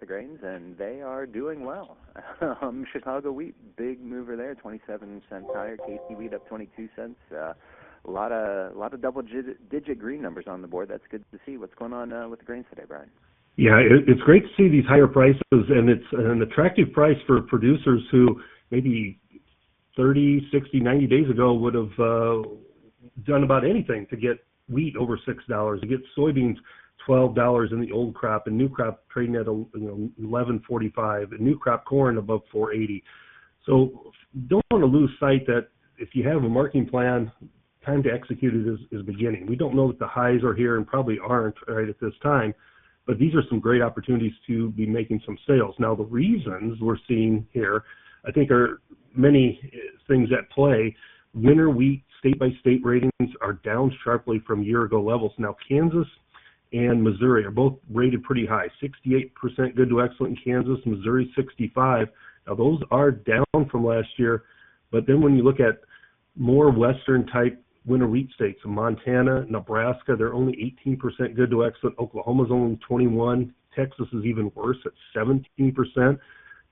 with the grains, and they are doing well. Chicago wheat, big mover there, 27 cents higher. KC wheat up 22 cents. A lot of double-digit green numbers on the board. That's good to see. What's going on with the grains today, Brian? Yeah, it's great to see these higher prices, and it's an attractive price for producers who maybe 30, 60, 90 days ago would have done about anything to get wheat over $6, to get soybeans $12 in the old crop, and new crop trading at $11.45, and new crop corn above $4.80. So don't want to lose sight that if you have a marketing plan, time to execute it is beginning. We don't know that the highs are here and probably aren't right at this time, but these are some great opportunities to be making some sales. Now, the reasons we're seeing here, I think, are many things at play. Winter wheat state-by-state ratings are down sharply from year-ago levels. Now, Kansas and Missouri are both rated pretty high, 68% good to excellent in Kansas, Missouri 65. Now, those are down from last year, but then when you look at more western-type winter wheat states, Montana, Nebraska, they're only 18% good to excellent. Oklahoma's only 21. Texas is even worse at 17%.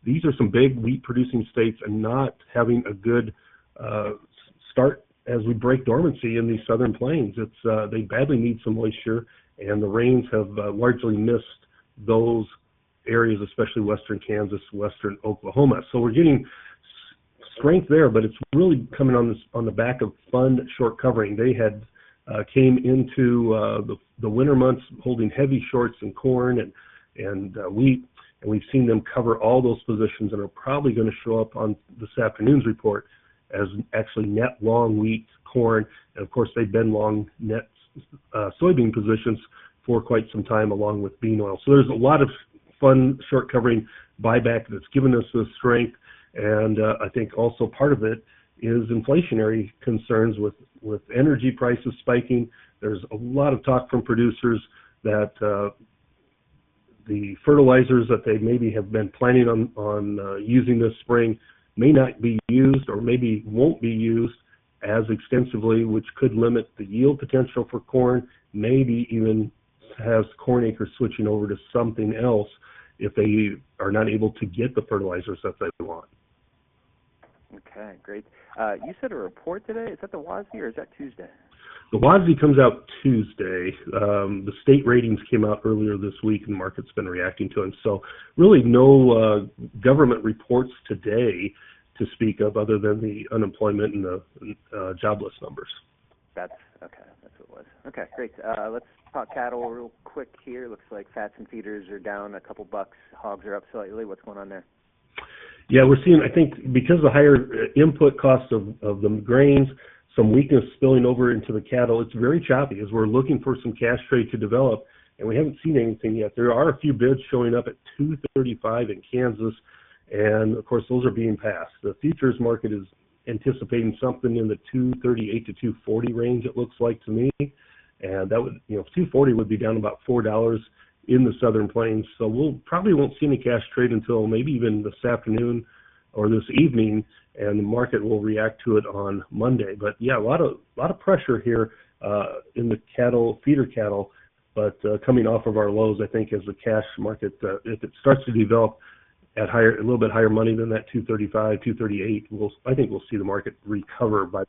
These are some big wheat-producing states and not having a good start as we break dormancy in these southern plains. They badly need some moisture, and the rains have largely missed those areas, especially western Kansas, western Oklahoma. So we're getting strength there, but it's really coming on the back of fund short covering. They had came into the winter months holding heavy shorts in corn and wheat, and we've seen them cover all those positions and are probably going to show up on this afternoon's report as actually net long wheat, corn, and of course they've been long net soybean positions for quite some time along with bean oil. So there's a lot of fund short covering buyback that's given us the strength. And I think also part of it is inflationary concerns with energy prices spiking. There's a lot of talk from producers that the fertilizers that they maybe have been planning on using this spring may not be used or maybe won't be used as extensively, which could limit the yield potential for corn, maybe even has corn acres switching over to something else if they are not able to get the fertilizers that they want. Okay, great. You said a report today. Is that the WASDE or is that Tuesday? The WASDE comes out Tuesday. The state ratings came out earlier this week, and the market's been reacting to them. So really no government reports today to speak of other than the unemployment and the jobless numbers. That's what it was. Okay, great. Let's talk cattle real quick here. Looks like fats and feeders are down a couple bucks. Hogs are up slightly. What's going on there? Yeah, we're seeing, I think, because of the higher input costs of the grains, some weakness spilling over into the cattle. It's very choppy as we're looking for some cash trade to develop, and we haven't seen anything yet. There are a few bids showing up at $235 in Kansas, and, of course, those are being passed. The futures market is anticipating something in the $238 to $240 range, it looks like to me, and that would, $240 would be down about $4 in the southern plains. So we'll probably won't see any cash trade until maybe even this afternoon or this evening, and the market will react to it on Monday. But yeah, a lot of pressure here in the feeder cattle, but coming off of our lows, I think, as the cash market, if it starts to develop at a little bit higher money than that 235, 238, I think we'll see the market recover by